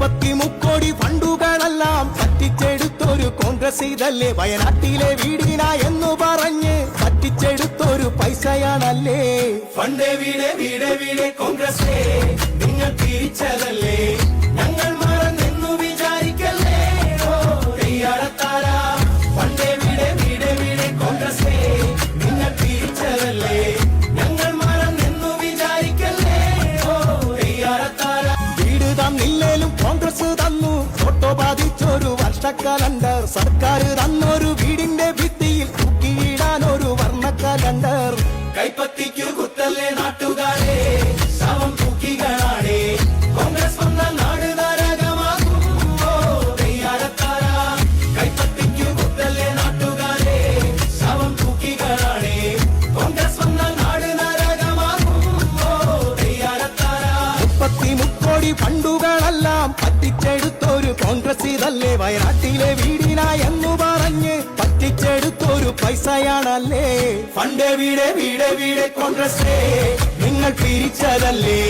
മുപ്പത്തിമൂന്ന് കോടി ഫണ്ടുകളെല്ലാം പറ്റിച്ചെടുത്തൊരു കോൺഗ്രസ് ഇതല്ലേ? വയനാട്ടിലെ വീടിന എന്ന് പറഞ്ഞ് പറ്റിച്ചെടുത്തൊരു പൈസയാണല്ലേ? ഫണ്ടേ വീടേ വീടേ വീടേ കോൺഗ്രസേ, നിങ്ങൾ തിരിച്ചതല്ലേ? ഞങ്ങൾ മറന്നെന്നു വിചാരിക്കല്ലേ? ഓ തെയ്യാടത്താര. ഫണ്ടേ വീടേ വീടേ വീടേ കോൺഗ്രസേ, നിങ്ങൾ തിരിച്ചതല്ലേ? ഞങ്ങൾ മറന്നെന്നു വിചാരിക്കല്ലേ? ഓ തെയ്യാടത്താര. വീട് തന്നില്ലേലും കോൺഗ്രസ് തന്നു ഫോട്ടോ ബാധിച്ചൊരു വർഷ കലണ്ടർ. സർക്കാർ തന്നൊരു വീടിന്റെ ഭിത്തിയിൽ തൂക്കിയിടാൻ ഒരു വർണ്ണ കലണ്ടർ. കൈപ്പത്തിക്കു കുത്തല്ലേ നാട്ടുകാരെ, ശവം തൂക്കികളാണേ. കോൺഗ്രസ് വന്ന നാട് നരകമാകും. ഓ തെയ്യാടത്താര. കൈപ്പത്തിക്കു കുത്തല്ലേ നാട്ടുകാരെ, ശവം തൂക്കികളാണേ. കോൺഗ്രസ് വന്ന നാട് നരകമാകും. ഓ തെയ്യാടത്താര. 33 കോടി ഫണ്ടുകളെല്ലാം പറ്റിച്ചെടുത്തൊരു കോൺഗ്രസ് ഇതല്ലേ? വയനാട്ടിലെ വീടിന എന്ന് പറഞ്ഞ് പറ്റിച്ചെടുത്തൊരു പൈസയാണല്ലേ? ഫണ്ടേ വീടേ വീടേ വീടേ കോൺഗ്രസേ, നിങ്ങൾ തിരിച്ചതല്ലേ?